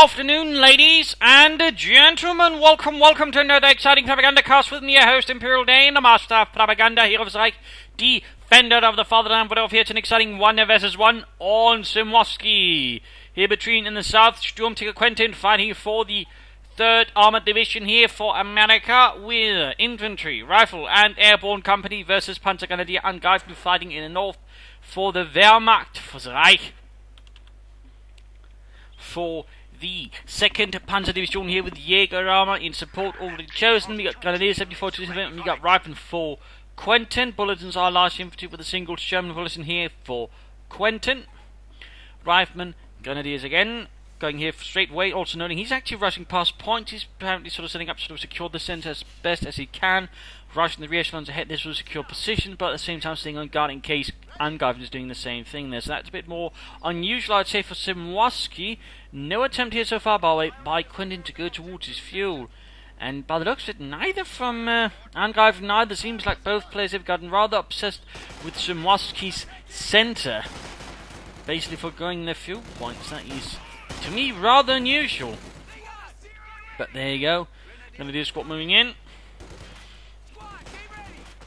afternoon, ladies and gentlemen. Welcome to another exciting Propagandacast with me, your host, Imperial Dane, the Master of Propaganda, here of the Reich, Defender of the Fatherland. We're here to an exciting 1 vs 1 on Simwoski. Here between in the south, Sturm Tiger Quentin fighting for the 3rd Armored Division here for America with Infantry, Rifle and Airborne Company versus Panzergrenadier Angreifen fighting in the north for the Wehrmacht, for the Reich. For the 2nd Panzer Division here with Jäger armor in support already chosen. We got Grenadiers 74 to and we got Angreifen for Quentin. Bulletins are large infantry with a single German bulletin here for Quentin. Rifleman, Grenadiers again, going here straight away, also noting he's actually rushing past points. He's apparently sort of setting up to secure the centre as best as he can. Rushing the rear echelons ahead, this will secure position, but at the same time staying on guard in case Angreifen is doing the same thing there. So that's a bit more unusual, I'd say, for Simwoski. No attempt here so far by Quentin to go towards his fuel. And by the looks of it, neither from Angreifen, neither seems like both players have gotten rather obsessed with Simwoski's centre. Basically forgoing their fuel points. That is, to me, rather unusual. But there you go. Gonna do a squad moving in.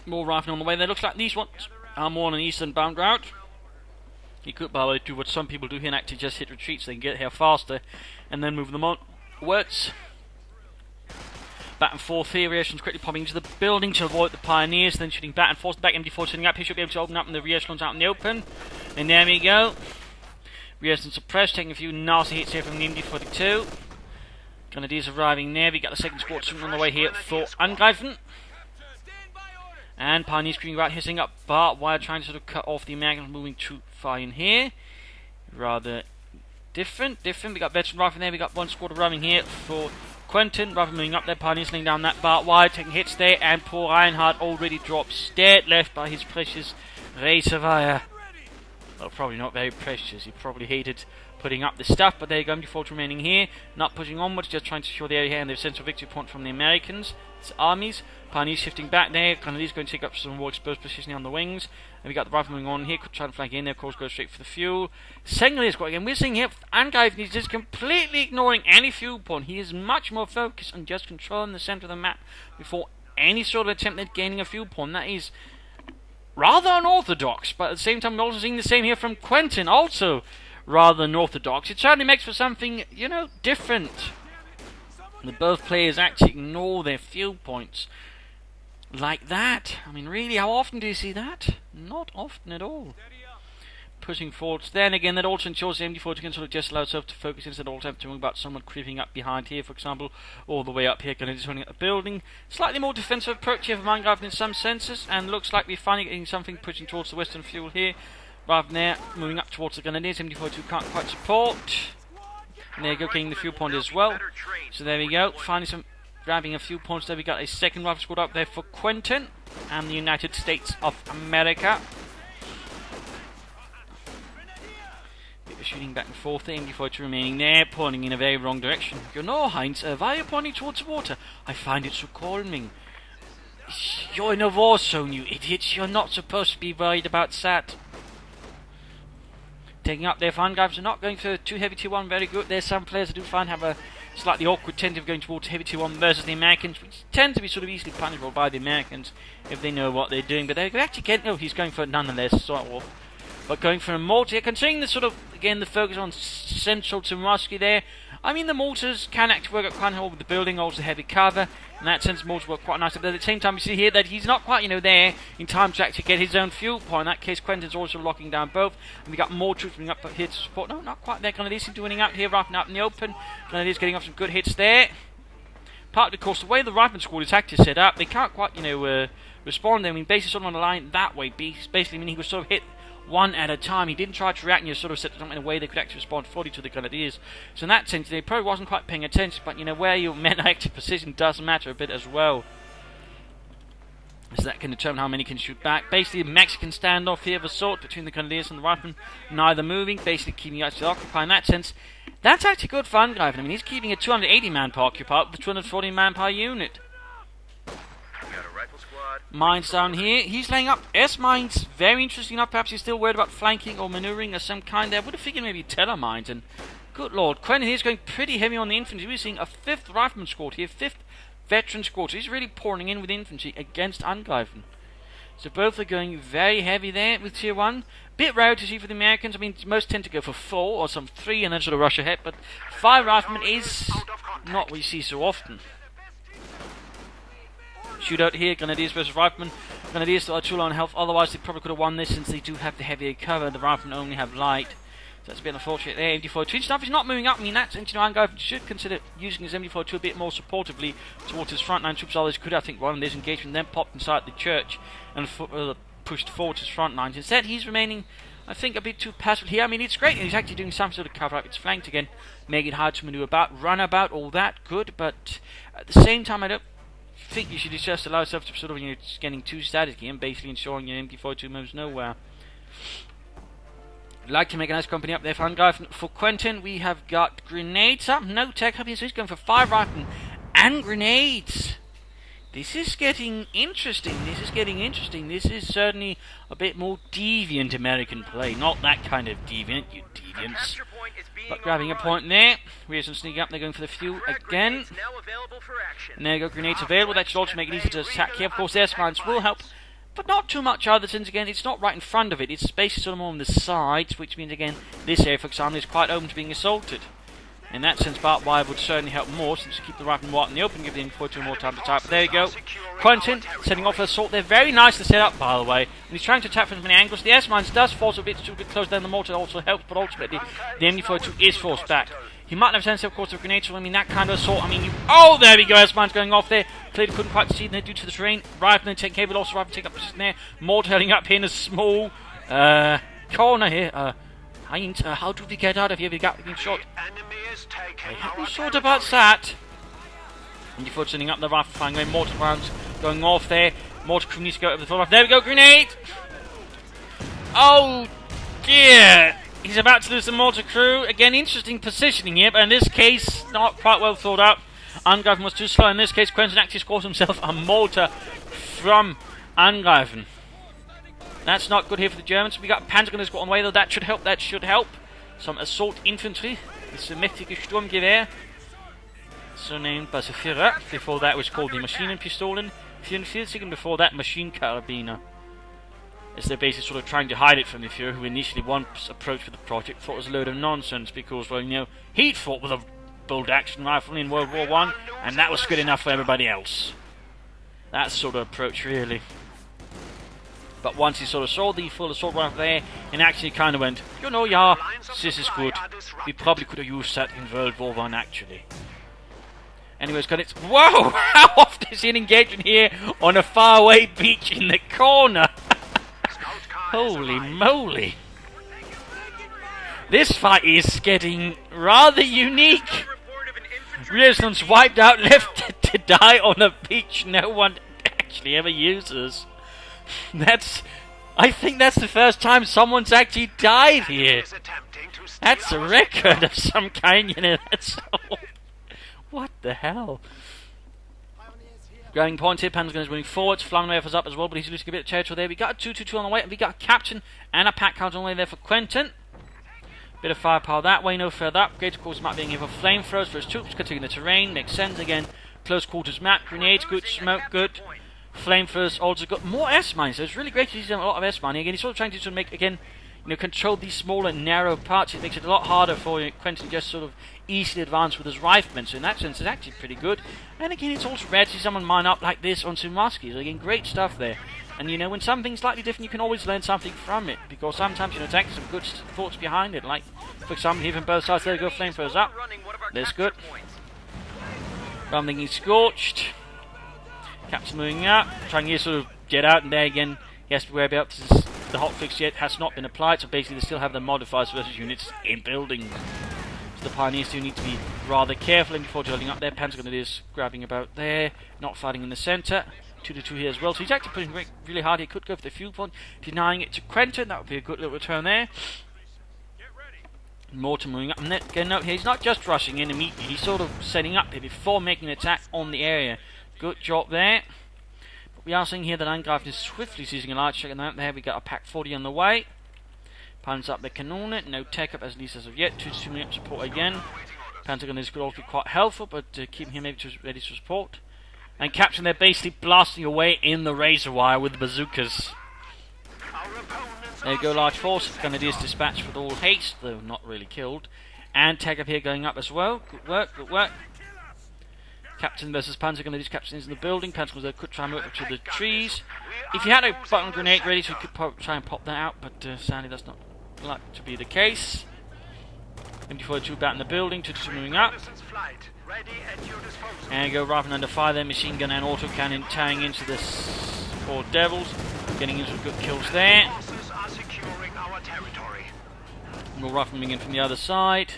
More rifling on the way there. Looks like these ones are more on an eastern bound route. He could, by the way, do what some people do here and actually just hit retreat so they can get here faster and then move them onwards. Back and forth here. Reactions quickly popping into the building to avoid the pioneers, then shooting back and forth. Back MD4 setting up. He should be able to open up and the reactions out in the open. And there we go. Reactions suppressed, taking a few nasty hits here from the MD42. Grenadiers arriving there. We got the 2nd squad on the way here for Angreifen. And Pioneers screaming about hitting up barbed wire, trying to sort of cut off the Americans moving too far in here. Rather different. We got Veteran Rifle there, we got one squad arriving here for Quentin. Rifle moving up there, Pioneers laying down that barbed wire, taking hits there, and poor Reinhardt already drops dead, left by his precious razor wire. Well, probably not very precious, he probably hated putting up the stuff, but there you go, MD4 remaining here, not pushing onwards, just trying to secure the area here, and there's a central victory point from the Americans. It's armies. Pioneers shifting back there. Grenadiers going to take up some more exposed positioning on the wings. And we got the rifle moving on here, trying to flank in there, of course, go straight for the fuel. Secondly, squad again, we're seeing here, Angreifen is just completely ignoring any fuel point. He is much more focused on just controlling the centre of the map before any sort of attempt at gaining a fuel point. That is rather unorthodox, but at the same time, we're also seeing the same here from Quentin, also rather unorthodox. It certainly makes for something, you know, different. That both players actually ignore their fuel points like that. I mean, really, how often do you see that? Not often at all. Pushing forwards. Then again, that also ensures the MD4 can sort of just allow itself to focus instead of also having to worry about someone creeping up behind here, for example, all the way up here, going to just running at the building. Slightly more defensive approach here from Angreifen in some senses, and looks like we're finally getting something pushing towards the western fuel here. Rather than there, moving up towards the Grenadiers, MD42 can't quite support. And there you go, getting the fuel point as well. So there we go, finally grabbing a few points there. We got a 2nd rifle squad up there for Quentin and the United States of America. Bit of shooting back and forth there, MD42 remaining there, pointing in a very wrong direction. You know, Heinz, why are you pointing towards the water? I find it so calming. You're in a war zone, you idiots. You're not supposed to be worried about that. Taking up their fine guys are not going for 2 heavy T1, very good. There's some players I do find have a slightly awkward tendency of going towards heavy T1 versus the Americans, which tend to be sort of easily punishable by the Americans if they know what they're doing. But they actually get, no, he's going for it nonetheless, sort of. But going for a mortar, considering the sort of, again, the focus on central Simwoski there. I mean, the mortars can actually work out quite well with the building, also heavy cover. In that sense, mortars work quite nicely. But at the same time, we see here that he's not quite, you know, there in time to actually get his own fuel point. In that case, Quentin's also locking down both. And we got more troops coming up here to support. No, not quite there. Grenadiers seem to be winning out here, rifling out in the open. Grenadiers getting off some good hits there. Partly, of course, the way the rifleman squad is actually set up, they can't quite, you know, respond. I mean, basically sort of on the line that way. Basically, meaning he was sort of hit one at a time. He didn't try to react and just sort of set them in a way they could actually respond fully to the Grenadiers. So in that sense, they probably wasn't quite paying attention, but you know, where your men are active position does matter a bit as well. So that can determine how many can shoot back. Basically, a Mexican standoff here of a sort between the Grenadiers and the riflemen, neither moving, basically keeping actually occupied. In that sense, that's actually good for Angreifen. I mean, he's keeping a 280 manpower occupied with a 240 manpower unit. Mines down here. He's laying up S-mines. Very interesting enough. Perhaps he's still worried about flanking or maneuvering of some kind there. I would have figured maybe teller mines and Good lord, Quentin is going pretty heavy on the infantry. We're seeing a 5th rifleman squad here, 5th veteran squad. So he's really pouring in with infantry against Angreifen. So both are going very heavy there with tier 1. Bit rare to see for the Americans. I mean, most tend to go for 4 or some 3 and then sort of rush ahead. But 5 riflemen is not what you see so often. Shootout here, Grenadiers versus Riflemen. Grenadiers still are too low on health, otherwise they probably could have won this since they do have the heavier cover. The Riflemen only have light. So that's a bit unfortunate there. MD42 stuff is not moving up. I mean, that's, you know, Angreifen should consider using his MD42 a bit more supportively towards his frontline troops. Others could, I think, run this engagement, then popped inside the church and pushed forward his front lines. Instead, he's remaining, I think, a bit too passive here. I mean, it's great. He's actually doing some sort of cover up. It's flanked again, making it hard to maneuver about, run about, all that good. But at the same time, I don't think you should just allow yourself to sort of, you know, getting too static and basically ensuring your MD42 moves nowhere. I'd like to make a nice company up there for Angreifen. For Quentin, we have got grenades up, no tech up here, so he's going for 5 riflemen and grenades. This is getting interesting. This is getting interesting. This is certainly a bit more deviant American play. Not that kind of deviant, you deviants. But grabbing a point there. We have some sneaking up. They're going for the few again. And there you go, grenades available. That should also make it easy to attack here. Of course, air spines will help, but not too much either, since again, it's not right in front of it. It's basically sort of more on the sides, which means again, this area, for example, is quite open to being assaulted. In that sense, barbed wire would certainly help more, since you keep the rifleman wide in the open, give the MD42 more time to type. But there you go. Quentin setting off an assault. They're very nice to set up, by the way. And he's trying to attack from many angles. The S-mines does force a bit close down. The mortar also helps, but ultimately, the MD42 is forced back. He might have sense, of course, of grenades. So, I mean, that kind of assault. I mean, oh, there we go. S-mines going off there. Clearly couldn't quite see them due to the terrain. Rifleman take care, but also rifleman take up position there. Mortar heading up here in a small corner here. How do we get out of here? We got being shot. I haven't thought about that. And you're sending up the rifle flying away. Mortar rounds going off there. Mortar crew needs to go over the full rifle. There we go, grenade! Oh dear! He's about to lose the mortar crew. Again, interesting positioning here, but in this case, not quite well thought out. Angreifen was too slow. In this case, Quentin actually scores himself a mortar from Angreifen. That's not good here for the Germans. We got Panzer Gunners got on the way, though. That should help. That should help. Some assault infantry. This mächtige Sturmgewehr. So named Basseführer. Before that was called the Maschinenpistolen 44, and before that Maschinenkarabiner. As they're basically sort of trying to hide it from the Führer, who initially once approached with the project thought it was a load of nonsense because, well, you know, he'd fought with a bolt action rifle in World War I, and that was good enough for everybody else. That sort of approach, really. But once he sort of saw the full assault rifle there, and actually kind of went, you know, yeah, this is good. We probably could have used that in World War I, actually. Anyways, got it. Whoa! How often is he engaging here on a faraway beach in the corner? Holy moly! This fight is getting rather unique. Resistance wiped out, left to die on a beach no one actually ever uses. I think that's the first time someone's actually died here. That's a record of some kind, you know. That's what the hell? Grabbing points here, Panzer Gunners moving forwards, flying away for us up as well, but he's losing a bit of territory there. We got a 2-2-2 on the way, and we got a captain and a pack count on the way there for Quentin. Bit of firepower that way, no further up. Great, of course, map being here for flamethrowers for his troops, continuing the terrain, makes sense again. Close quarters map, grenades, good, smoke, good. Flamethrowers also got more S-mines, so it's really great to see a lot of S-mining. Again, he's sort of trying to sort of make, again, you know, control these smaller, narrow parts. It makes it a lot harder for Quentin to just sort of easily advance with his riflemen. So in that sense, it's actually pretty good. And again, it's also rare to see someone mine up like this on Sumaski. So again, great stuff there. And you know, when something's slightly different, you can always learn something from it. Because sometimes, you know, there's some good thoughts behind it. Like, for example, here from both sides, there you go, flamethrowers up. That's good. Something is scorched. Captain moving up, trying to sort of get out, and there again, he has to be aware about this. The hotfix yet has not been applied, so basically they still have the modifiers versus units in buildings. So the pioneers do need to be rather careful and before holding up there. Panzer Grenadiers grabbing about there, not fighting in the centre. 2-2 here as well, so he's actually pushing really hard. He could go for the fuel point, denying it to Quentin. That would be a good little return there. Mortar moving up, and then again, no, he's not just rushing in immediately, he's sort of setting up here before making an attack on the area. Good job there. But we are seeing here that Angreifen is swiftly seizing a large check, and there we got a pack 40 on the way. Panzers up their cannon. No tech up at least as of yet. 2 moving up support again. Panzer gunners could also be quite helpful, but keeping him maybe ready to support. And Captain, they're basically blasting away in the razor wire with the bazookas. There you go, large force. Grenadiers dispatched with all haste, though not really killed. And tag up here going up as well. Good work, good work. Captain versus Panzer Grenadiers. Captain is in the building. Panzer Grenadiers could try and move up to the trees. If you had a button grenade ready, so you could try and pop that out, but sadly that's not like to be the case. MD-42 back in the building, 2-2 moving up. And go Raven under fire there, machine gun and autocannon tearing into this poor devils. Getting into good kills there. More Raven moving in from the other side.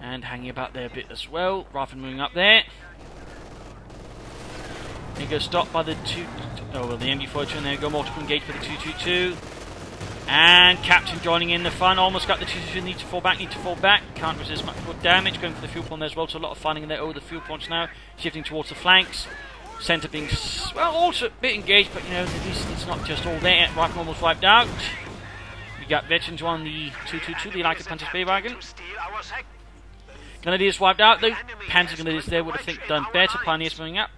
And hanging about there a bit as well. Raven moving up there. There you go, stopped by the the MD-42, and there you go, multiple engage for the 222. And Captain joining in the fun, almost got the 222, need to fall back, can't resist much more damage, going for the fuel point there as well, so a lot of fighting in there over the fuel points now, shifting towards the flanks. Centre being, well, also a bit engaged, but you know, at least it's not just all there. Rifle almost wiped out. We got veterans on the 222, the Leica Panzer Speerwagen. Grenadiers wiped out though. Panzer Grenadiers there would have think done better. Pioneers moving up.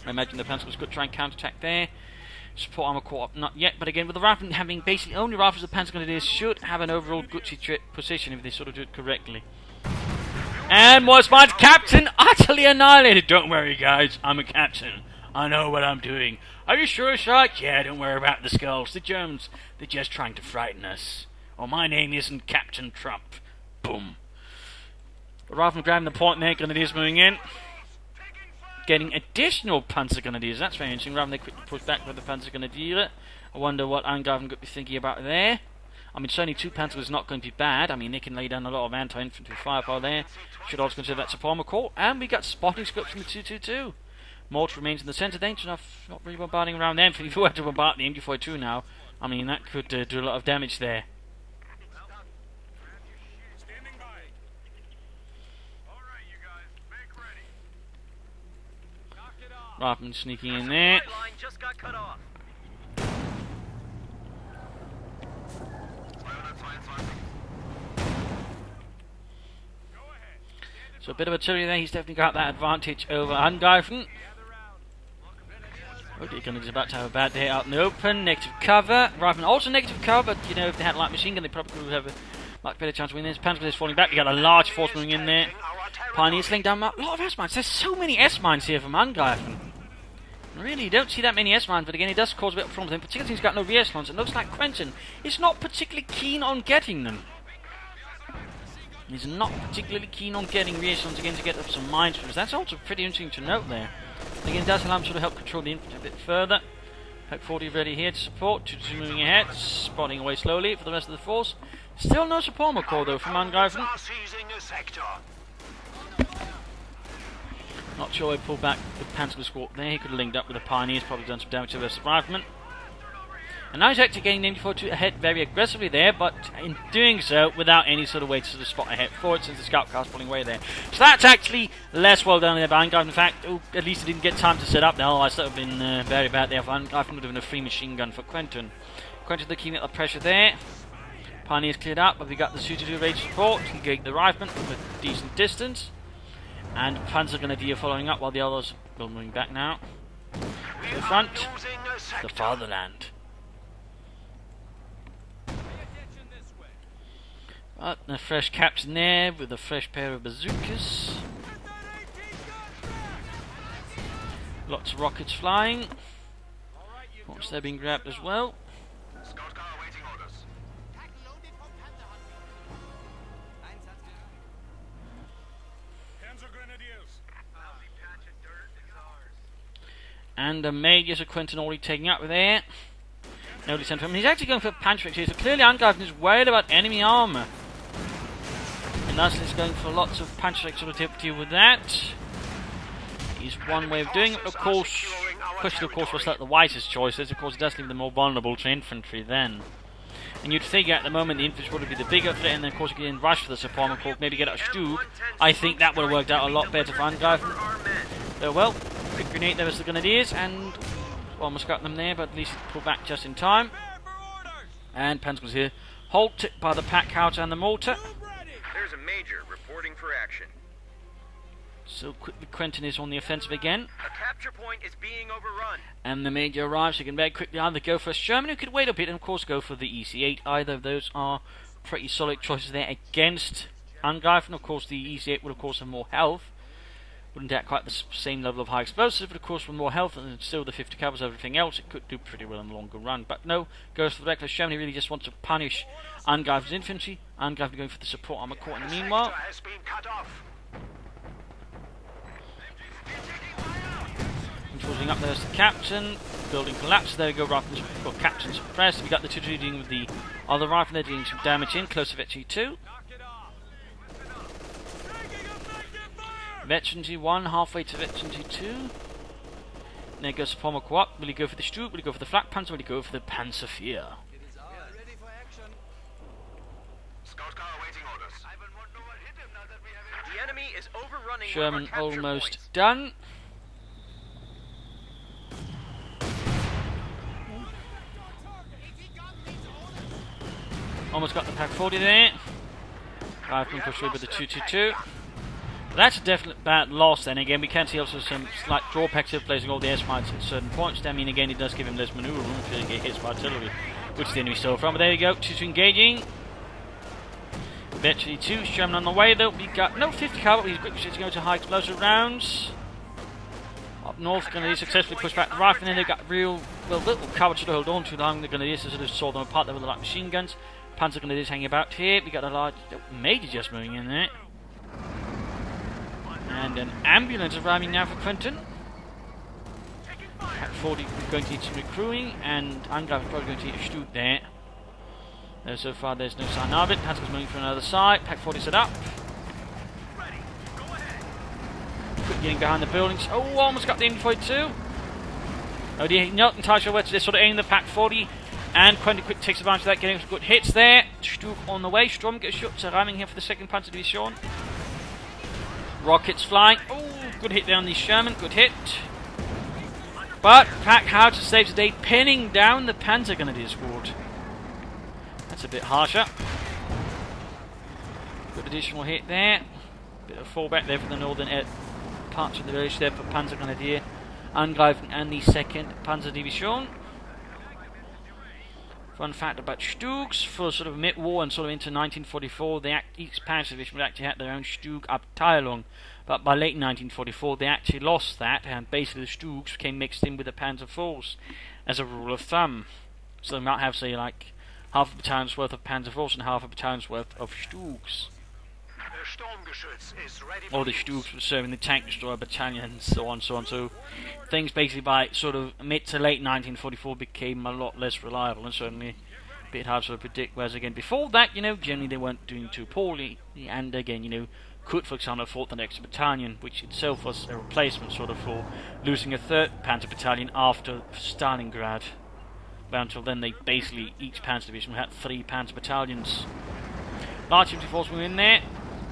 I imagine the Panzer was good to try and counter-attack there. Support armor caught up, not yet, but again, with the rifle having basically only rifles, the Panzer Grenadiers should have an overall Gucci position if they sort of do it correctly. And was my captain utterly annihilated? Don't worry, guys, I'm a captain. I know what I'm doing. Are you sure, Shark? Yeah, don't worry about the skulls. The Germans, they're just trying to frighten us. Oh, my name isn't Captain Trump. Boom. The rifle grabbing the point there, Grenadiers moving in. Getting additional Panzer Grenadiers. That's very interesting. Rather than they quickly push back with the Panzer Grenadier. I wonder what Angreifen could be thinking about there. I mean, certainly 2 Panzers is not going to be bad. I mean, they can lay down a lot of anti-infantry firepower there. Should also consider that support armor core. And we got spotting scopes from the 222. Mortar remains in the centre. Danger enough. Not really bombarding around them. If you were to bombard the MG-42 now, I mean, that could do a lot of damage there. Rather than sneaking in there. So a bit of artillery there, he's definitely got that advantage over Angreifen. Oh dear, Gunner is about to have a bad day out in the open. Negative cover. Raven also negative cover, but you know, if they had a light machine gun, they probably would have a much better chance of winning this. Panzer is falling back, you got a large force moving in there. Pioneers laying down a lot of S-mines. There's so many S-mines here from Angreifen. Really, you don't see that many S-mines, but again, it does cause a bit of problems with him, particularly he's got no re-echelons. It looks like Quentin is not particularly keen on getting them. He's not particularly keen on getting re-echelons again to get up some mines, because that's also pretty interesting to note there. Again, it does allow him to sort of help control the infantry a bit further. Pack 40 ready here to support, 2-2 moving ahead, spotting away slowly for the rest of the force. Still no support core though from Angreifen. Not sure he pulled back the Panzer squad there. He could have linked up with the Pioneers, probably done some damage to the rest of the riflemen. And now he's actually getting the MD-42 ahead very aggressively there, but in doing so without any sort of way to sort of spot ahead for it, since the scout car's pulling away there. So that's actually less well done there by Angreifen. In fact, at least he didn't get time to set up there, otherwise that would have been very bad there. Angreifen would have been a free machine gun for Quentin. Quentin keeping up the pressure there. Pioneers cleared up, but we got the 2-2 range support. He gave the riflemen from a decent distance. And Panzer Grenadier following up while the others are moving back now. To the front, the fatherland. But a fresh captain there with a fresh pair of bazookas. Lots of rockets flying. Once they're being grabbed as well. And the Majors of Quentin already taking up there. Nobody sent for him. He's actually going for Panzer here, so clearly Angreifen is worried about enemy armour. And thus he's going for lots of Panzer sort of deal with that. Is one way of doing it. Of course, question of course was that the wisest choice is. Of course, it does leave them more vulnerable to infantry then. And you'd figure at the moment the infantry would be the bigger threat, and then of course you can rush for the support corps, maybe get out a Stug. I think that would have worked out a lot better for Angreifen. So well, quick grenade there was the Grenadiers, and almost got them there, but at least it pulled back just in time. And Panzer's here, halted by the Packhouse and the mortar. There's a major reporting for action. So quickly Quentin is on the offensive again. A capture point is being overrun. And the major arrives, so you can very quickly either go for a Sherman, who could wait a bit, and of course go for the EC8. Either of those are pretty solid choices there against Angreifen. Of course the EC8 would of course have more health. Wouldn't have quite the same level of high explosive, but of course with more health and still the 50 covers everything else, it could do pretty well in the longer run. But no, goes for the reckless Sherman. He really just wants to punish Angreifen's infantry. Angreifen going for the support armor core in the meanwhile. Closing up, there's the captain. Building collapses. There we go. Rifle, well, captain suppressed. We got the two dealing with the other rifle. They're doing some damage in close to Veteran 2. Veteran 1 halfway to Veteran 2. And there goes the Pommer Co-op. Will he go for the Stug? Will he go for the Flak Panzer? Will he go for the Panzer IV? The enemy is overrunning. Sherman almost done. Almost got the Pack 40 there. I've been pushed through with the 222. That's a definite bad loss then. Again, we can see also some slight drawbacks of placing all the air mines at certain points. I mean, again, it does give him less maneuver room if he get hit by artillery, which the enemy stole from. But there you go, 2 engaging. Eventually 2, Sherman on the way though. We got no 50 caliber, but he's quickly to go to high explosive rounds. Up north, Grenadiers successfully push back the rifle, and then they've got real, well, little cover to hold on to long. The Grenadiers sort of saw them apart there with the light machine guns. Panzer Grenadiers hanging about here. We got a large major just moving in there. And an ambulance arriving now for Quentin. Pack 40 going to need some recruiting, and Angreifen probably going to need a Stug there. So far there's no sign of it. Panzer's moving from another side. Pack 40 set up. Quick getting behind the buildings. Oh, almost got the M42. Oh, not entirely sure where to sort of aim the Pack 40. And Quentin quick takes advantage of that, getting some good hits there. Stug on the way. Strom gets shot, so ramming here for the 2nd Panzer Division. Rockets flying. Oh, good hit there on the Sherman. Good hit. But Packhouse saves the day, pinning down the Panzer Grenadier squad. That's a bit harsher. Good additional hit there. Bit of fallback there for the northern parts of the village there for Panzer Grenadier, Angreifen and the 2nd Panzer Division. Fun fact about Stugs, for sort of mid-war and sort of into 1944, each Panzer Division would actually have their own Stug Abteilung. But by late 1944, they actually lost that, and basically the Stugs became mixed in with the Panzer Force as a rule of thumb. So they might have, say, like half a battalion's worth of Panzer Force and half a battalion's worth of Stugs. Or the Stugs were serving the tank destroyer battalion and so on, so on. So things basically by sort of mid to late 1944 became a lot less reliable and certainly a bit hard to predict. Whereas again, before that, you know, generally they weren't doing too poorly. And again, you know, could, for example, afford the next battalion, which itself was a replacement sort of for losing a 3rd Panzer Battalion after Stalingrad. But until then, they basically, each Panzer Division had 3 Panzer Battalions. Large infantry force were in there.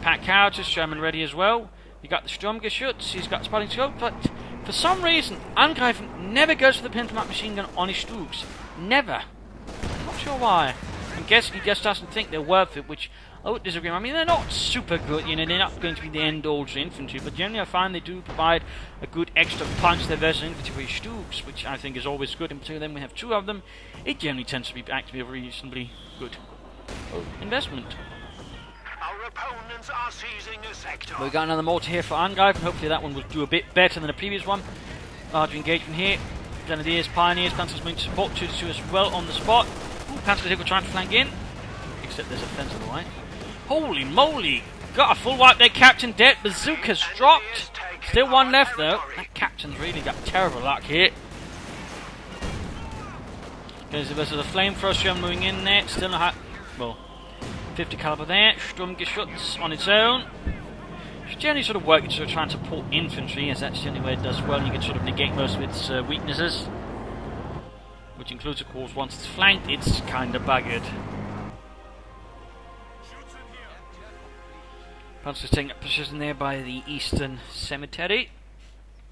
Packhouse, Sherman ready as well. You got the Sturmgeschütz, he's got spotting scope, but for some reason, Angreifen never goes for the pinpoint machine gun on his Stugs. Never. I'm not sure why. I'm guessing he just doesn't think they're worth it, which I would disagree. I mean, they're not super good, you know, they're not going to be the end-all to infantry, but generally I find they do provide a good extra punch to their versatile infantry with Stugs, which I think is always good. And between them, we have 2 of them. It generally tends to be actually a reasonably good investment. Our opponents are seizing a sector. We got another mortar here for Angreifen. Hopefully that one will do a bit better than the previous one. Larger engagement here. Grenadiers, Pioneers, Panzer's moving to support 2-2 as well on the spot. Ooh, Panzer's will try to flank in. Except there's a fence on the way. Holy moly! Got a full wipe there, Captain dead. Bazooka's dropped. Still 1 left though. That Captain's really got terrible luck here. Goes versus a flamethrower Sherman moving in there. Still not well. 50 caliber there, Sturmgeschütz on its own. It's generally sort of working to try and support infantry, as that's the only way it does well, and you can sort of negate most of its weaknesses. Which includes, of course, once it's flanked, it's kind of buggered. Panzer's taking up position there by the eastern cemetery.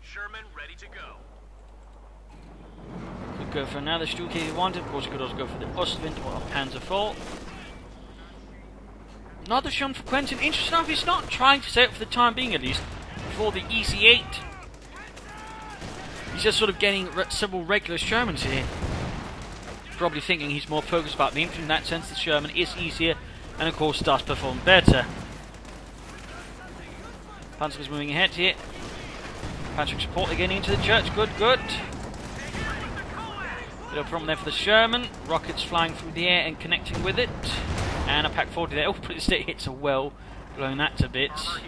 Sherman ready to go. could go for another Stuke if he wanted. Of course, he could also go for the Ostwind or a Panzer IV. Another Sherman for Quentin. Interesting enough, he's not trying to set up for the time being, at least, for the EC8. He's just sort of getting several regular Shermans here. Probably thinking he's more focused about the infantry in that sense. The Sherman is easier and, of course, does perform better. Panzer is moving ahead here. Patrick support, they're getting into the church. Good, good. Little problem there for the Sherman. Rockets flying through the air and connecting with it. And a Pack 40 there. Oh, but it hits a well, blowing that to bits.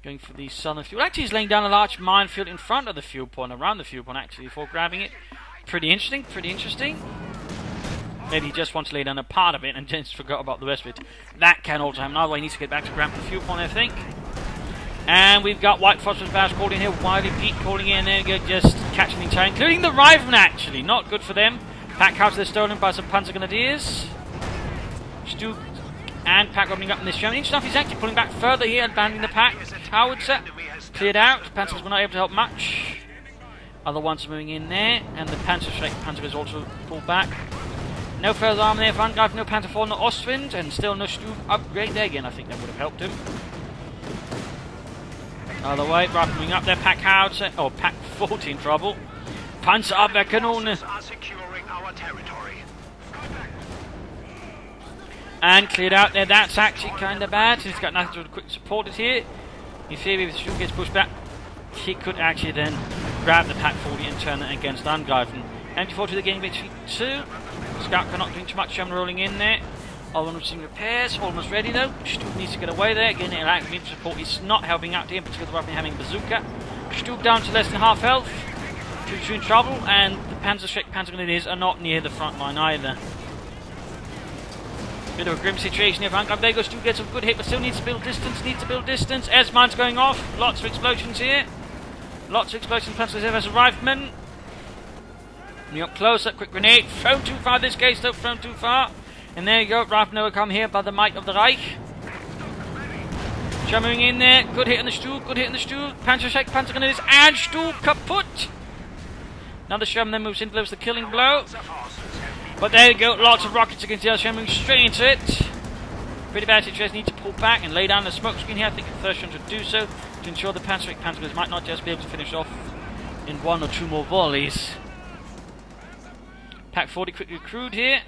Going for the southern fuel. Actually, he's laying down a large minefield in front of the fuel point, around the fuel point actually, before grabbing it. Pretty interesting, pretty interesting. Maybe he just wants to lay down a part of it and just forgot about the rest of it. That can also happen. Either way, he needs to get back to grab the fuel point, I think. And we've got White Phosphorus Bash calling in here, Wiley Pete calling in there, just catching the entire, including the Riflemen actually. Not good for them. Pack houses are stolen by some Panzer Grenadiers. Stu and Pack opening up in this German. Interesting enough, he's actually pulling back further here, abandoning the Pack. Howitzer cleared out. Panzers were not able to help much. Other ones are moving in there, and the Panzer is also pulled back. No further arm there for Angreifen, no Panzer IV, no Ostwind, and still no Stu upgrade there again. I think that would have helped him. Other way, right moving up there, Pack Howitzer, oh, Pack 40 in trouble. Panzerabwehrkanone. And cleared out there. That's actually kind of bad. He's got nothing to quick support it here. In theory, if the Stu gets pushed back, he could actually then grab the Pack 40 and turn it against Angreifen. MG40 they're getting victory too. Scout cannot doing too much. Sherman rolling in there. All one receiving repairs. Almost ready though. Stu needs to get away there. Again, the active support is not helping out here, particularly the Russian having bazooka. Stu down to less than half health. Stu in trouble, and the Panzer Grenadiers are not near the front line either. Bit of a grim situation here for Angreifen. There goes Stu, gets a good hit, but still needs to build distance, Air mines going off. Lots of explosions here. Lots of explosions. Panzer as a Rifleman. Coming up closer, quick grenade. Thrown too far this case, though, thrown too far. And there you go, Rifleman will come here by the might of the Reich. Jumping in there, good hit in the Stu, Panzer Grenadiers, and Stu kaput! Another Sherman then moves in, delivers the killing blow. But there you go, lots of rockets against the other Sherman, moving straight into it. Pretty bad situation, need to pull back and lay down the smoke screen here. I think the first one should do so, to ensure the Panzer Grenadiers might not just be able to finish off in one or two more volleys. Pack 40 quickly recruit here.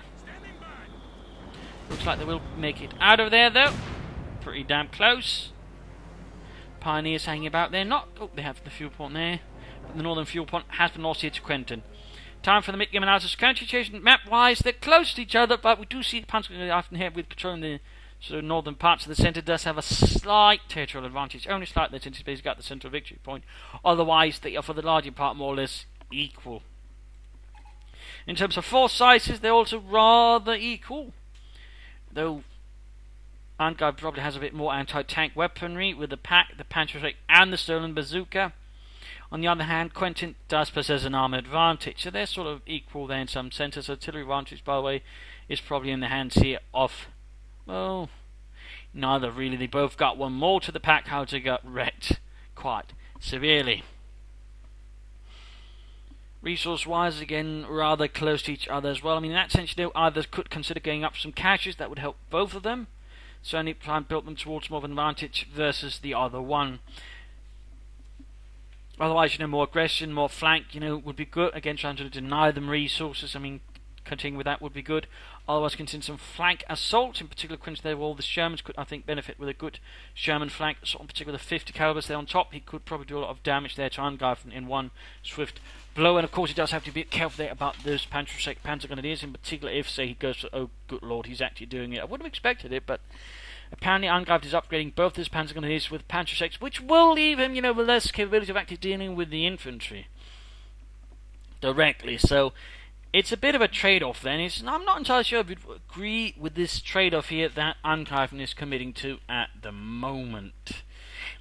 Looks like they will make it out of there though. Pretty damn close. Pioneers hanging about there. Not. Oh, they have the fuel point there. But the northern fuel point has been lost here to Quentin. Time for the mid-game analysis. Current situation map-wise, they're close to each other, but we do see the Panzer often here with controlling the sort of northern parts of the centre. Does have a slight territorial advantage. Only slightly, since he's basically got the central victory point. Otherwise, they are for the larger part more or less equal. In terms of force sizes, they're also rather equal. Though Angreifen probably has a bit more anti-tank weaponry with the Pack, the Panzer and the stolen bazooka. On the other hand, Quentin does possess an armor advantage, so they're sort of equal there in some senses. Artillery advantage, by the way, is probably in the hands here of, well, neither really. They both got one more to the Pack. Howitzer got wrecked quite severely. Resource-wise, again, rather close to each other as well. I mean, in that sense, they either could consider going up some caches. That would help both of them. Certainly try and build them towards more of an advantage versus the other one. Otherwise, more aggression, more flank, would be good. Again, trying to deny them resources. I mean, continuing with that would be good. Otherwise, consider some flank assault. In particular, Quentin there, all the Shermans could, I think, benefit with a good Sherman flank assault. In particular, the 50 calibers there on top. He could probably do a lot of damage there to Angreifen in one swift blow. And of course, he does have to be careful there about those Panzer Grenadiers, in particular if, say, he goes to, oh, good lord, he's actually doing it. I wouldn't have expected it, but apparently Angreifen is upgrading both his Panzer Grenadiers with Panzer, which will leave him, with less capability of actually dealing with the infantry directly. So it's a bit of a trade-off then. I'm not entirely sure if you'd agree with this trade-off here that Angreifen is committing to at the moment.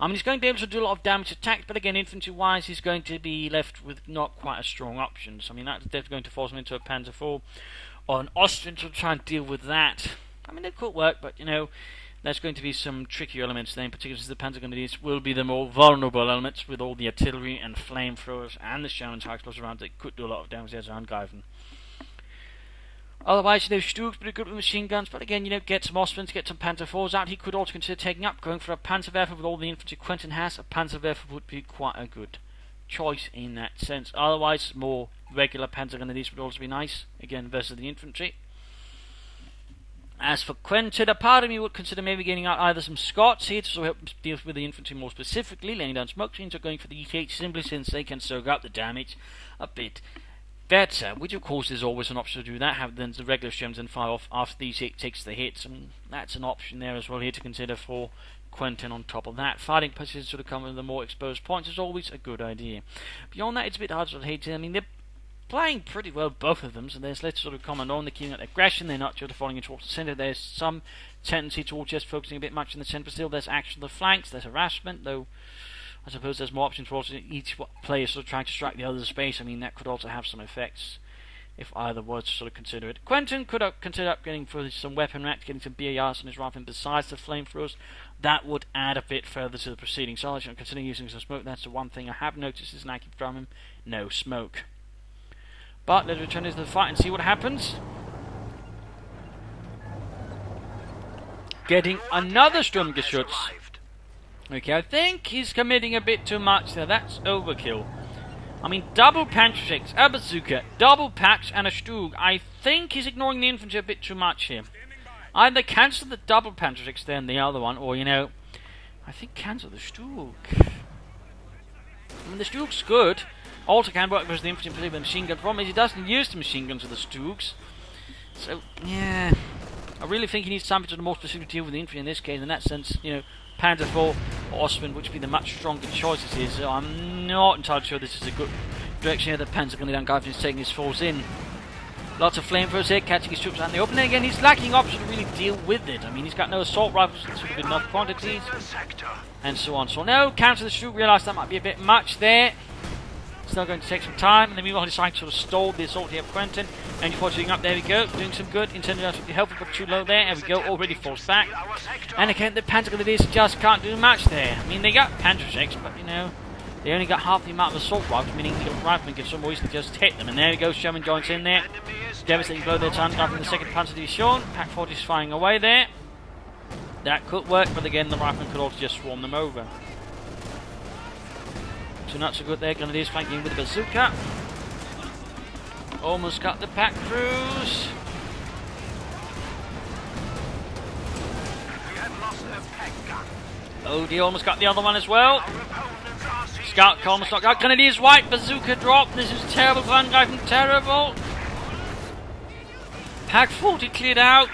I mean, he's going to be able to do a lot of damage attacks, but again, infantry-wise, he's going to be left with not quite as strong options. I mean, that's definitely going to force him into a Panzer IV or an Austrian to try and deal with that. I mean, it could work, but, the there's going to be some tricky elements there, in particular as the Panzergrenadiers will be the more vulnerable elements with all the artillery and flamethrowers and the Sherman high explosives around that could do a lot of damage there to Angreifen. Otherwise, Stug's pretty good with machine guns, but again, get some Ostwinds, get some Panzer IVs out. He could also consider taking up, going for a Panzerwerfer with all the infantry Quentin has. A Panzerwerfer would be quite a good choice in that sense. Otherwise, more regular Panzergrenadiers would also be nice, again, versus the infantry. As for Quentin, a part of me would consider maybe getting out either some Scots here to sort of help deal with the infantry more specifically, laying down smoke screens, or going for the ETH simply since they can soak up the damage a bit better, which of course is always an option to do that, have then the regular Germans and fire off after the ETH takes the hits. I mean, that's an option there as well here to consider for Quentin on top of that. Fighting positions sort of come with the more exposed points is always a good idea. Beyond that, it's a bit hard to hate. I mean, they're playing pretty well, both of them, so there's less sort of common on. They're keeping up aggression, they're not sort of falling in towards the centre. There's some tendency towards just focusing a bit much in the centre, but still there's action on the flanks, there's harassment, though I suppose there's more options for also each player sort of trying to strike the other's space. I mean, that could also have some effects if either was to sort of consider it. Quentin could have considered upgrading for some weapon rack, getting some BARs on his rifle besides the flamethrowers. That would add a bit further to the proceeding. So I'm considering using some smoke. That's the one thing I have noticed is lacking from him. No smoke. But let's return into the fight and see what happens. Getting another Sturmgeschütz. Okay, I think he's committing a bit too much there. That's overkill. I mean, double Panzerschrecks, a bazooka, double patch, and a Stug. I think he's ignoring the infantry a bit too much here. Either cancel the double Panzerschrecks there and the other one, or, I think cancel the Stug. I mean, the Stug's good. Also can work versus the infantry, particularly with the machine gun. The problem is he doesn't use the machine guns with the Stugs. So, yeah. I really think he needs something to more specific deal with the infantry in this case. In that sense, Panzer IV or Ostwind, which would be the much stronger choices here. So I'm not entirely sure this is a good direction here that Panzergrenadier is taking his force in. Lots of flamethrowers here, catching his troops out in the open. And again, he's lacking options to really deal with it. I mean, he's got no assault rifles in sort of enough quantities, and so on. So now, counter the Stug, realised that might be a bit much there. Still going to take some time, and then meanwhile deciding to sort of stall the assault here of Quentin. And you're shooting up, there we go, doing some good, intended to be helpful, but too low there, there we go, already forced back. And again, the Panzergrenadiers just can't do much there. I mean, they got Panzerschrecks, but they only got half the amount of assault rifles, meaning the riflemen can some more easily just hit them. And there we go, Sherman joins in there. Devastating blow there to Angreifen, the 2nd Panzer Division. Pack 40 is firing away there. That could work, but again, the riflemen could also just swarm them over. So not so good there, Grenadiers flanking with the bazooka. Almost got the pack crews. Oh dear, almost got the other one as well. Scout almost knocked out. Grenadiers white, bazooka drop. This is terrible for Angreifen, terrible. Pack 40 cleared out.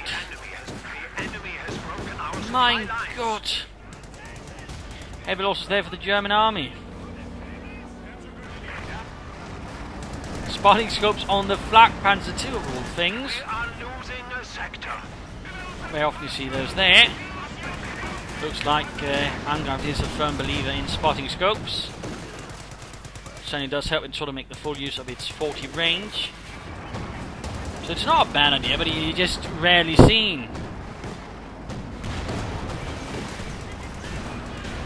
My God. Heavy losses there for the German army. Spotting scopes on the Flak Panzer II of all things. Very often you see those there. Looks like Angreifen is a firm believer in spotting scopes. Certainly does help it sort of make the full use of its 40 range. So it's not a bad idea, but you just rarely seen.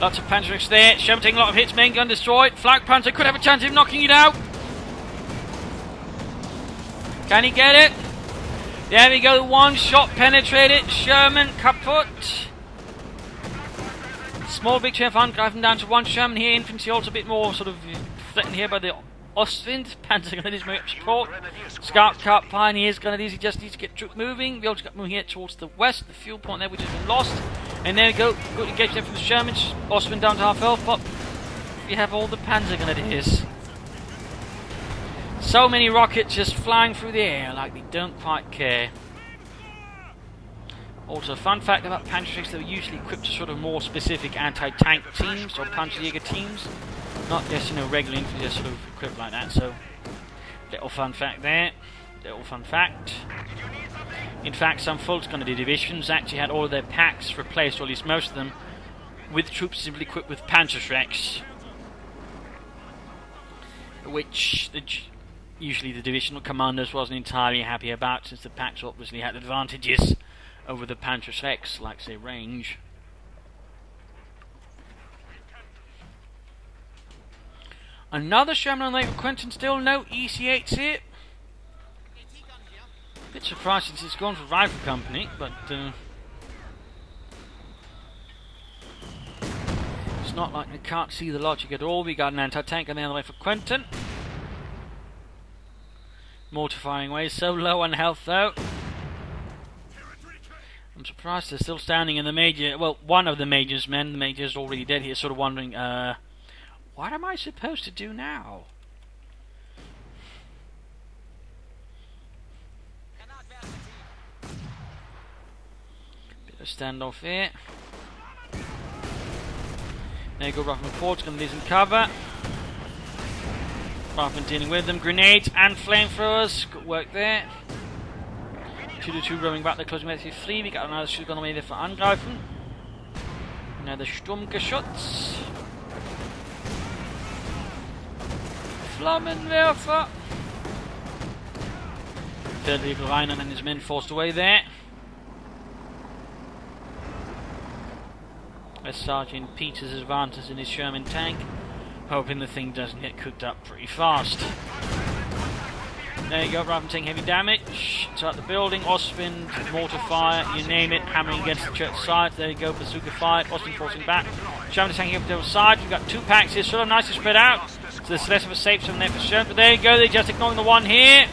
Lots of Panzerschrecks there. Sherman taking a lot of hits, main gun destroyed. Flak Panzer could have a chance of knocking it out. Can he get it? There we go, one shot penetrated. Sherman kaput. Small victory for Angreifen, down to one Sherman here. Infantry also a bit more sort of threatened here by the Ostwind. Panzergrenadiers moving up support. Scout Cup, Pioneers, Grenadiers, he just needs to get troops moving. We also got moving here towards the west, the fuel point there which has been lost. And there we go, good engagement from the Shermans. Ostwind down to half health, but we have all the Panzergrenadiers. So many rockets just flying through the air like they don't quite care. Also, a fun fact about Panzerschrecks, they were usually equipped to sort of more specific anti-tank teams or Panzerjäger teams. Not just, regular infantry, just sort of equipped like that. So, little fun fact there. Little fun fact. In fact, some Volksgrenadier divisions actually had all of their packs replaced, or at least most of them, with troops simply equipped with Panzerschrecks. Which usually the divisional commanders wasn't entirely happy about, since the packs obviously had advantages over the Panzer X, like say range. Another Sherman on the way for Quentin, still no EC8s here. Bit surprised since it's gone for Rifle Company, but it's not like we can't see the logic at all. We got an anti-tank on the other way for Quentin. Mortar firing away, so low on health though. I'm surprised they're still standing in the major. Well, one of the major's men, the major's already dead here, sort of wondering, what am I supposed to do now? Bit of standoff here. There you go, Ruffman Ford's going to lose some cover. Ruffman dealing with them. Grenades and flamethrowers. Good work there. 2-2 roaming back. They're closing with 3. We got another shoot on the way there for Angreifen. Another Sturmgeschütz. Flammenwerfer. Third vehicle Reinen and his men forced away there. As Sergeant Peters advances in his Sherman tank, hoping the thing doesn't get cooked up pretty fast. There you go, Ruffman taking heavy damage. It's at the building, Ostwind, mortar fire, you name it, hammering against the church side. There you go, bazooka fire, Ostwind forcing back. Sherman tanking up to the other side. We've got 2 packs here, sort of nicely spread out. So there's less of a safe zone there for Sherman. But there you go, they're just ignoring the one here.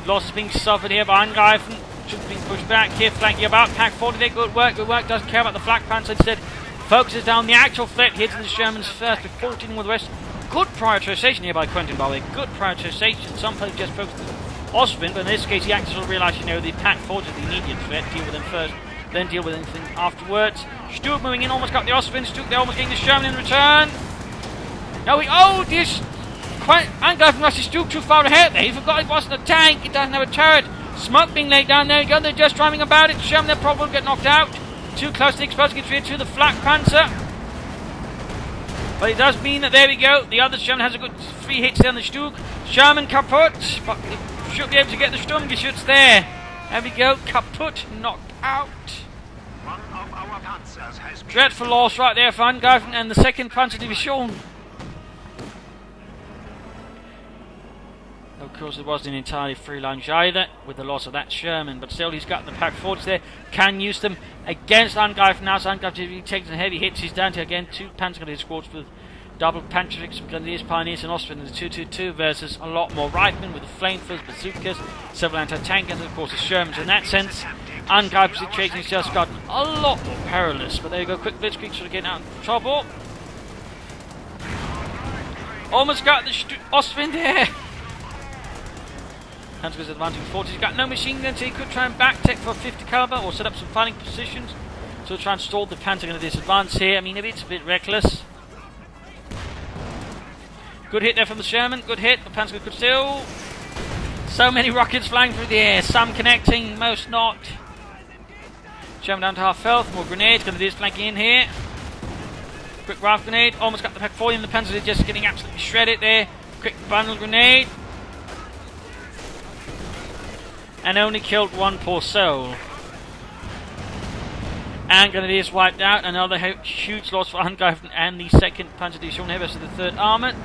Loss is being suffered here by Angreifen. Troops being pushed back here, flanking about. Pack 40 there, good work, doesn't care about the flak panzer, instead focuses down the actual threat here to the Shermans first before dealing with the rest. Good prioritization here by Quentin, by the way, good prioritization. Some players just focus on Ostwind, but in this case he actually sort of realised, you know, the Pack 40 is the immediate threat, deal with them first, then deal with anything afterwards. Stuke moving in, almost got the Ostwind. Stuke, they're almost getting the Sherman in return. Now oh, this Angreifen rushes Stuke too far ahead there. He forgot it wasn't a tank, it doesn't have a turret. Smoke being laid down, there you go, they're just driving about it. Sherman, they'll probably get knocked out. Too close to the explosive gets to the flak panzer. But it does mean that, there we go, the other Sherman has a good 3 hits there on the Stuke. Sherman kaput, but they should be able to get the Sturmgeschütz there. There we go, kaput, knocked out. Dreadful loss right there for Angreifen and the 2nd Panzer Division. Of course, it wasn't entirely free lunge either, with the loss of that Sherman, but still he's got the Pack 40s there, can use them against Angreifen now. So Angreifen takes some heavy hits. He's down to again 2 Panzer squads with double Panzerix, Grenadiers, Pioneers, and Ostwind in the 2-2-2 versus a lot more Riflemen with the flamethrowers, bazookas, several anti-tank guns, and of course the Shermans. In that sense, Angreifen's situation has just gotten a lot more perilous. But there you go, quick blitzkrieg sort of getting out of trouble. Almost got the Ostwind there. Panzer's advancing 40. He's got no machine guns, so he could try and back tech for a 50 caliber or set up some fighting positions. So try and stall the Panzer going to disadvance here. I mean, it's a bit reckless. Good hit there from the Sherman. Good hit. The Panzer could still. So many rockets flying through the air. Some connecting, most not. Sherman down to half health. More grenades. Grenadiers flanking in here. Quick rifle grenade. Almost got the Pack 40 and the Panzer is just getting absolutely shredded there. Quick bundle grenade. And only killed 1 poor soul. And Grenadiers wiped out. Another huge loss for Angreifen and the 2nd Panzer Division here versus the 3rd Armoured.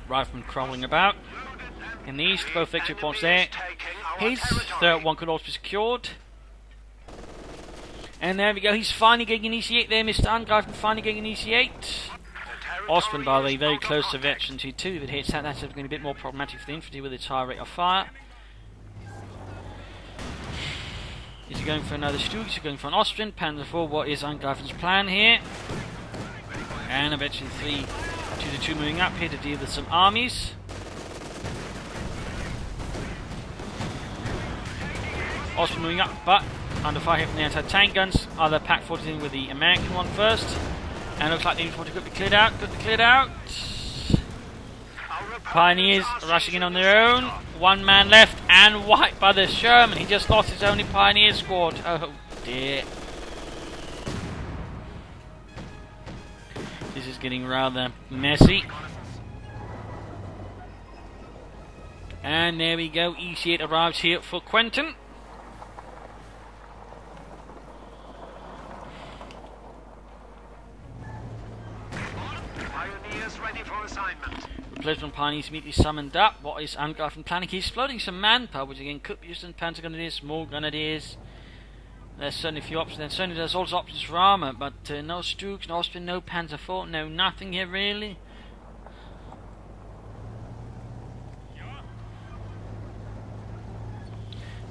Riflemen crawling about. In the east, both victory points there. His 3rd one could also be secured. And there we go, he's finally getting an EC8 there, Mr. Angreifen finally getting an EC8. Ostwind, by the way, very close to Veteran 2-2. If it hits that, that's going to be a bit more problematic for the infantry with its high rate of fire. Is he going for another Stuke? Is he going for an Ostwind? Panzer 4, what is Angreifen's plan here? And a Veteran 3, 2-2 moving up here to deal with some armies. Ostwind moving up, but under fire here from the anti-tank guns. Other Pack 40 dealing with the American one first. And looks like the infantry could be cleared out. Could be cleared out. Pioneers rushing in on their own. 1 man left and wiped by the Sherman. He just lost his only Pioneer squad. Oh dear. This is getting rather messy. And there we go, EC8 arrives here for Quentin. Pioneers ready for assignment. Replacement pioneers immediately summoned up. What is Angreifen planning? He's floating some manpower, which again could be used in Panzer Grenadiers, small grenadiers. There's certainly a few options. Then certainly there's also options for armour, but no Stugs, no Austrian, no Panzer IV, no nothing here really.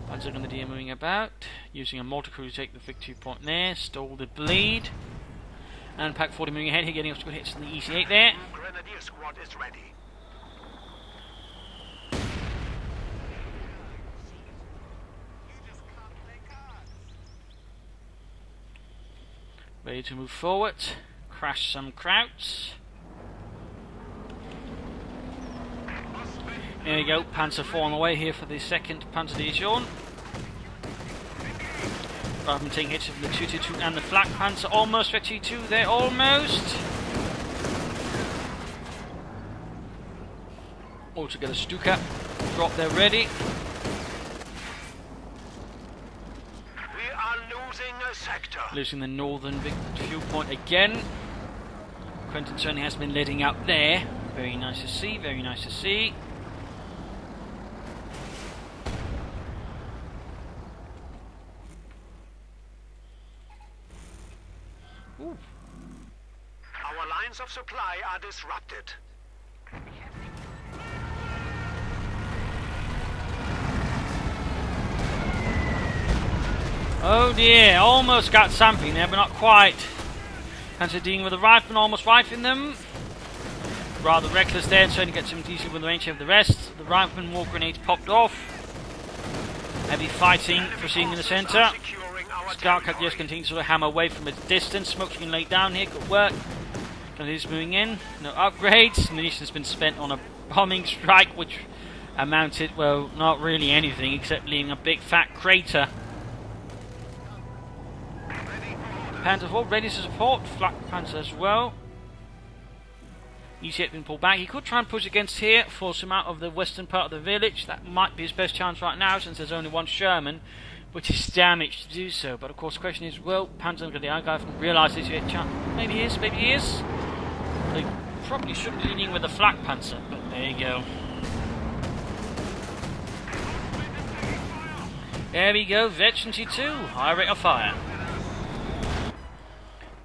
Panzer Grenadier moving about, using a mortar crew to take the victory point there, stall the bleed. And Pack 40 moving ahead here, getting off good hits on the EC8 there. Grenadier squad is ready. Ready to move forward, crash some krauts. There we go, Panzer IV on the way here for the second Panzer Division. Rather than taking hits from the 222 and the Flak Panzer, almost for 2 there, almost. Also get a Stuka drop there ready. We are losing a sector. Losing the northern viewpoint again. Quentin certainly has been letting up there. Very nice to see, very nice to see. Ooh. Our lines of supply are disrupted. Oh dear, almost got something there, but not quite. Panzer dealing with the rifleman, almost rifling them. Rather reckless there, and certainly gets him decent with the range of the rest. The rifleman, more grenades popped off. Heavy fighting proceeding in the centre. Scout cut just continues to hammer away from its distance. Smoke's been laid down here, good work. Grenadiers moving in, no upgrades. Munition's been spent on a bombing strike, which amounted, well, not really anything except leaving a big fat crater. Panzer IV ready to support, Flak Panzer as well. EC8 been pulled back. He could try and push against here, force him out of the western part of the village. That might be his best chance right now, since there's only one Sherman, which is damaged to do so. But of course the question is, will Panzer the Angreifen realise this yet? Maybe he is, maybe he is. They probably should be leading with the Flak Panzer, but there you go. There we go, Veteran T2, high rate of fire.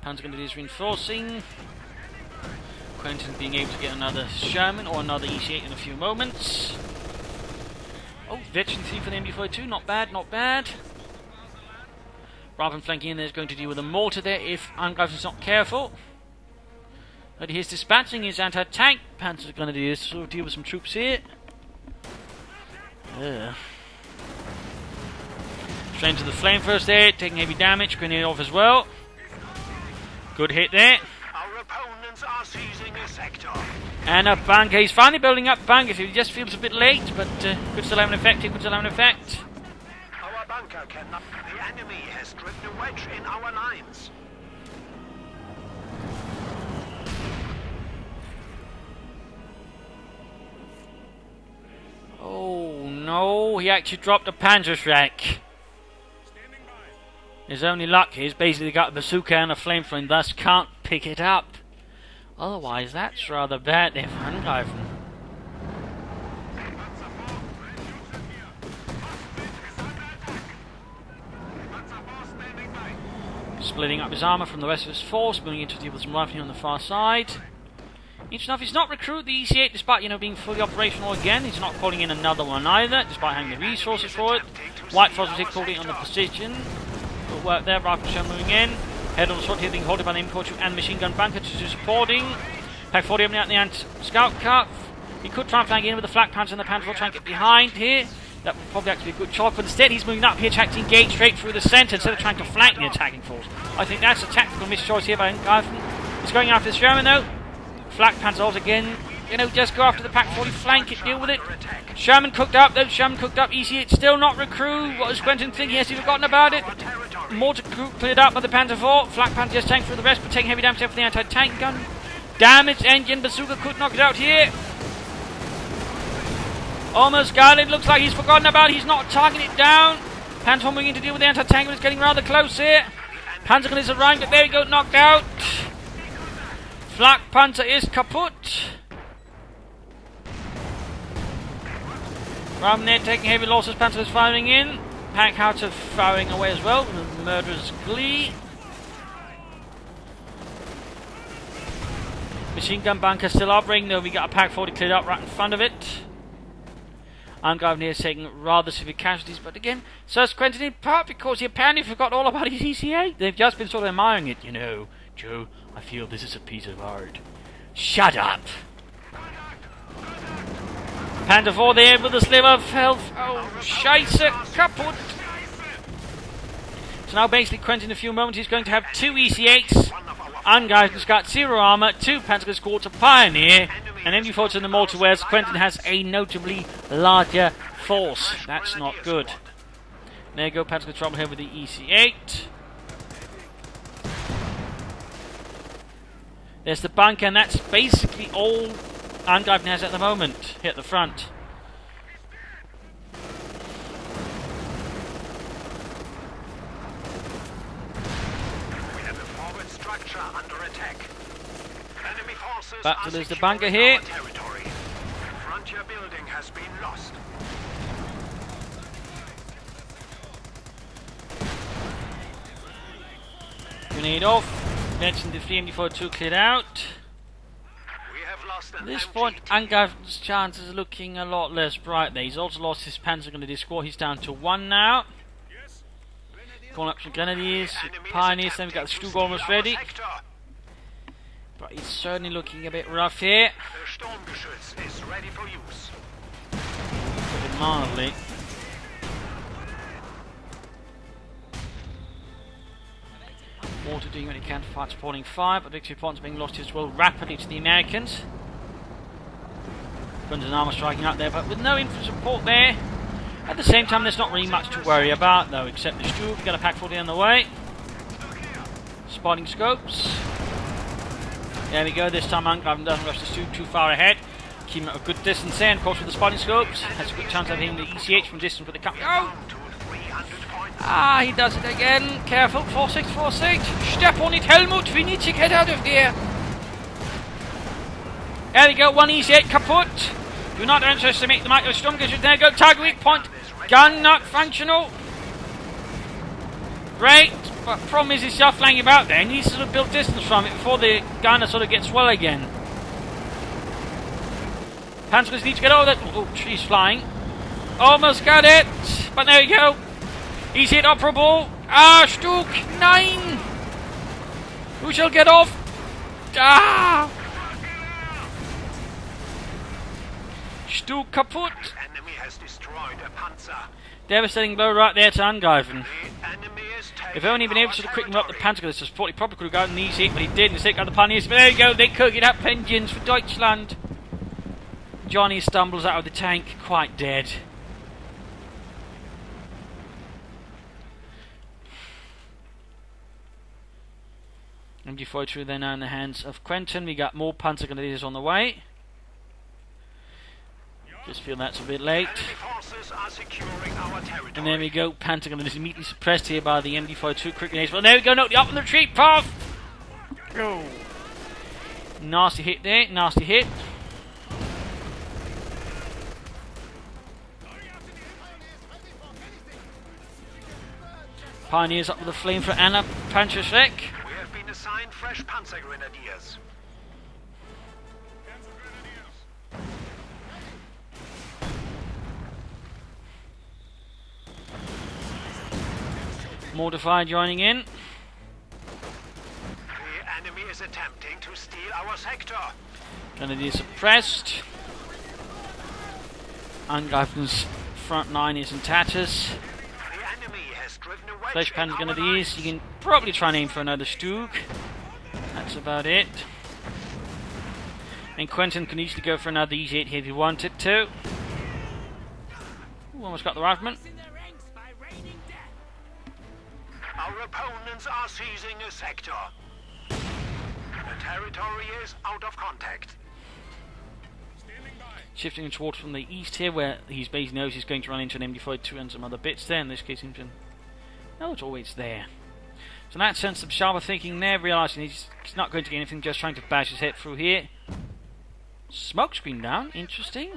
Panzer Grenadiers reinforcing. Quentin being able to get another Sherman or another EC8 in a few moments. Oh, Veteran 3 for the MB42, not bad, not bad. Rather than flanking in, there's going to deal with a mortar there if Angreifen's not careful. But he's dispatching his anti-tank Panzer Grenadiers to sort of deal with some troops here. Straight into the flamethrowers there, taking heavy damage, grenade off as well. Good hit there. Our opponents are seizing a sector. And a bunker. He's finally building up bunkers. He just feels a bit late, but could still have an effect. He could still have an effect. Our bunker cannot. The enemy has driven a wedge in our lines. Oh no, he actually dropped a Panzerschreck. His only luck is basically got a bazooka and a flamethrower and thus can't pick it up. Otherwise, that's rather bad there for Angreifen. Splitting up his armour from the rest of his force, moving into deal with some rifling on the far side. Interesting enough, he's not recruited the EC8 despite, being fully operational again. He's not calling in another one either, despite having the resources for it. White Force was calling on the precision. Good work there, rifle shell moving in. Head on the shot here being holded by the MK2 and machine gun bunker to supporting. Pack 40 opening out the scout cut. He could try and flank in with the Flak Panzer and the Panzer will try and get behind here. That would probably actually be a good choice, but instead he's moving up here, trying to engage straight through the centre instead of trying to flank the attacking force. I think that's a tactical mischoice here by Angreifen. He's going after the Sherman though. Flak Panzers again, just go after the Pack 40, flank it, deal with it. Sherman cooked up though, Sherman cooked up, EC8 still not recruit. What is Quentin thinking? Has he forgotten about it? Mortar crew cleared up by the Panzer IV. Flak Panzer just tanked through the rest, but taking heavy damage for the anti-tank gun. Damaged engine, bazooka could knock it out here. Almost got it. Looks like he's forgotten about it. He's not targeting it down. Panzer moving to deal with the anti-tank, but it's getting rather close here. Panzer is arriving, but there we go, knocked out. Flak Panzer is kaput. From there, taking heavy losses, Panzer is firing in. Packhauser firing away as well, with murderous glee. Machine gun bunker still operating, though we got a Pack 40 cleared up right in front of it. Angreifen here is taking rather severe casualties, but again, so is Quentin, in part because he apparently forgot all about his ECA. They've just been sort of admiring it, you know. Joe, I feel this is a piece of art. Shut up! Panther 4 there with a sliver of health. Oh, scheisse, kaputt! So now basically Quentin in a few moments he's going to have 2 EC8s. Angreifen's got 0 armor, 2 Panzer squads, a Pioneer, and then before it's in the multi-wares, Quentin has a notably larger force. That's not good. There you go, Panzer trouble here with the EC8. There's the bunker, and that's basically all Angreifen has at the moment, here at the front. We have a forward structure under attack. Enemy forces Back to are lose the securing bunker here. our territory. Frontier building has been lost. Grenade off. Mentioned the 3MD42 cleared out. We have lost At an this MG point, team. Angreifen's chances are looking a lot less bright there. He's also lost his Panzer Grenadier squad. He's down to 1 now. Calling up some Grenadiers, Pioneers, then we've got the Stug almost ready. But he's certainly looking a bit rough here. The Sturmgeschütz is ready for use. Put it mildly. Water doing what he can to fight supporting fire, but victory points being lost as well rapidly to the Americans. Guns and armour striking out there, but with no infantry support there. At the same time, there's not really much to worry about, though, except the Stug. We've got a Pack 40 on the way. Spotting scopes. There we go. This time, Angreifen doesn't rush the Stug too far ahead. Keep him at a good distance there, and of course, with the spotting scopes, has a good chance of hitting the ECH from distance with the cut. Oh! Ah, he does it again. Careful. 4646. Step on it, Helmut. We need to get out of there. There we go. 1 EC8 kaput. Do not underestimate the might of Sturmgeschütz. There we go. Target weak point. Gun not functional. Great. But problem is he's just flying about there. He needs to sort of build distance from it before the gunner sort of gets well again. Panzers need to get over that. Oh, she's flying. Almost got it. But there we go. He's hit operable. Ah, Stug. 9. Who shall get off? Ah. Stug kaput. Enemy has destroyed a Panzer. Devastating blow right there to Angreifen. The enemy is taking If only been able our to quicken up the territory. Panzer to support, he probably could have gotten these hit, but he didn't. Instead got the Pioneers. But there you go, they cook it up engines for Deutschland. Johnny stumbles out of the tank, quite dead. MG42 then now in the hands of Quentin. We got more Panzer Grenadiers on the way. Just feel that's a bit late. Enemy forces are securing our territory. And there we go, Panzer Grenadiers immediately suppressed here by the MG42 quick grenades. Well, there we go, no, up on the retreat path! Oh. Nasty hit there, nasty hit. Pioneers up with a flame for Anna Panzerschreck. We have been assigned fresh Panzer Grenadiers. Mortified joining in. The enemy is attempting to steal our sector. Grenadiers suppressed. Angreifen's front line is in tatters. The enemy has driven a wedge Flesh in Pan's our gonna lines. these. You can probably try and aim for another Stug. That's about it. And Quentin can easily go for another EZ8 here if he wanted to. Ooh, almost got the rifleman. Our opponents are seizing a sector. The territory is out of contact. Shifting towards from the east here, where he's basically knows he's going to run into an MD-42 and some other bits there. In this case, no, it's always there. So in that sense, some sharper thinking there, realising he's not going to get anything, just trying to bash his head through here. Smoke screen down, interesting.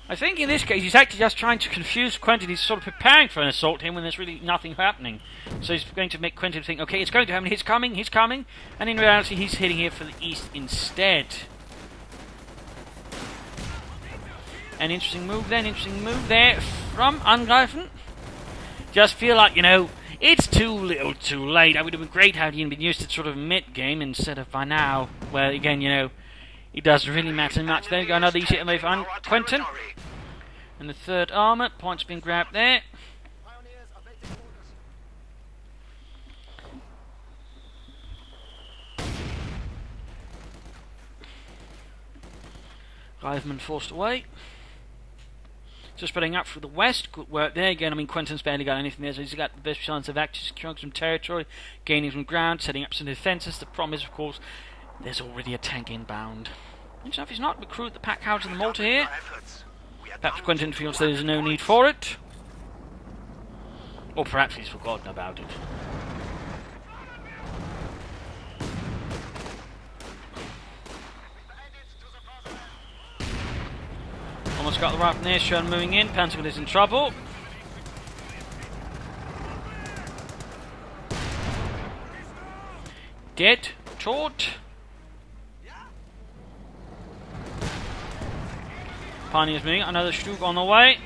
I think in this case he's actually just trying to confuse Quentin. He's sort of preparing for an assault here when there's really nothing happening. So he's going to make Quentin think, okay, it's going to happen, he's coming, and in reality he's heading here for the east instead. An interesting move there from Angreifen. Just feel like, you know, it's too little too late. I would have been great had he been used to sort of mid-game instead of by now, where again, you know, it doesn't really matter much. There we go, another easy hit away for Quentin. And the third armour, points being grabbed there. Angreifen forced away. Just spreading up through the west, good work there again. I mean, Quentin's barely got anything there, so he's got the best chance of actually securing some territory, gaining some ground, setting up some defences. The problem is, of course, there's already a tank inbound. Interesting enough, he's not recruited the pack house in the mortar here. Perhaps Quentin feels there's no need for it. Or perhaps he's forgotten about it. Almost got the right from there, Sean moving in, Pentagon is in trouble. Dead, taught. Pioneer's moving, another Stug on the way.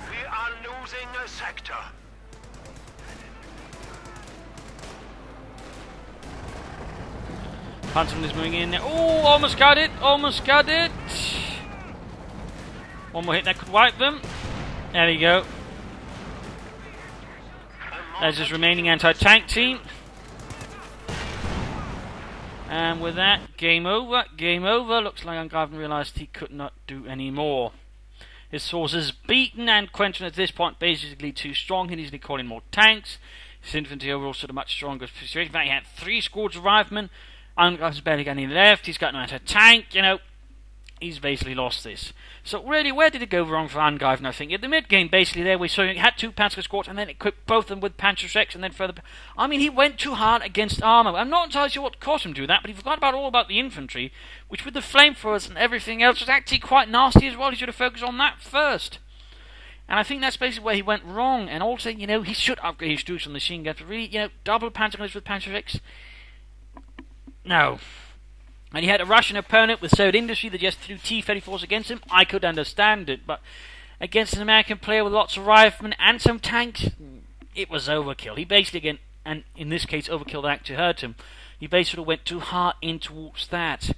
We are losing a sector. Pentagon is moving in there. Oh, almost got it, almost got it. One more hit that could wipe them. There we go. There's his remaining anti-tank team. And with that, game over, game over. Looks like Angreifen realised he could not do any more. His forces beaten, and Quentin at this point basically too strong. He needs to call in more tanks. His infantry overall sort of much stronger situation. In fact, he had 3 squads of riflemen. Angreifen's barely got any left. He's got no anti-tank, you know. He's basically lost this. So really, where did it go wrong for Angreifen, I think? At the mid-game, basically, there we saw he had 2 Panzer squads, and then equipped both of them with Panzerschrecks, and then further... I mean, he went too hard against armour. I'm not entirely sure what caused him to do that, but he forgot all about the infantry, which with the flamethrowers and everything else was actually quite nasty as well. He should have focused on that first. And I think that's basically where he went wrong. And also, you know, he should upgrade his troops on the machine guns, but really, you know, double Panzergunners with Panzerschrecks? No. And he had a Russian opponent with Soviet industry that just threw T-34s against him. I could understand it, but against an American player with lots of riflemen and some tanks, it was overkill. He basically, again, and in this case, overkill that actually hurt him. He basically went too hard in towards that.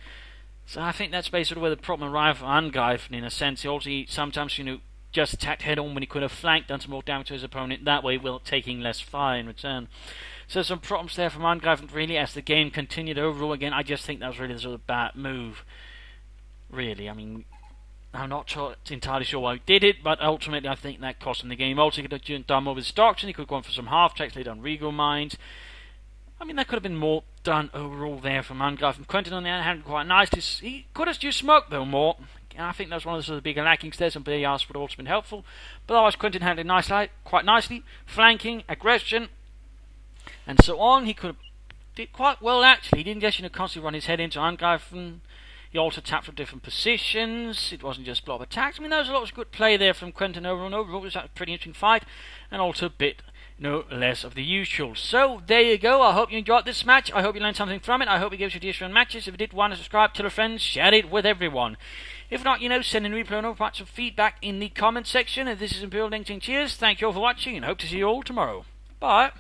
So I think that's basically where the problem arrived for Angreifen, in a sense. He also sometimes, you know, just attacked head-on when he could have flanked, done some more damage to his opponent that way, while taking less fire in return. So some problems there from Angreifen, really, as the game continued overall. Again, I just think that was really the sort of bad move. Really, I mean, I'm not entirely sure why he did it, but ultimately I think that cost him the game. Also, he could have done more with stocks, and he could have gone for some half-tracks, laid on Regal mines. I mean, there could have been more done overall there from Angreifen. Quentin, on the other hand, quite nice. He could have used smoke, though, more. And I think that was one of the sort of bigger lackings there. Some BARs would have also been helpful. But otherwise, Quentin handled it quite nicely. Flanking, aggression, and so on. He could have did quite well, actually. He didn't just, you know, constantly run his head into Angreifen. He also tapped from different positions. It wasn't just blob attacks. I mean, there was a lot of good play there from Quentin overall. And overall, it was a pretty interesting fight. And also a bit, no less of the usual. So, there you go. I hope you enjoyed this match. I hope you learned something from it. I hope it gives you additional matches. If you did want to subscribe, tell a friend, share it with everyone. If not, you know, send in replay and all some feedback in the comment section. If this is Imperial Linking, cheers. Thank you all for watching, and hope to see you all tomorrow. Bye.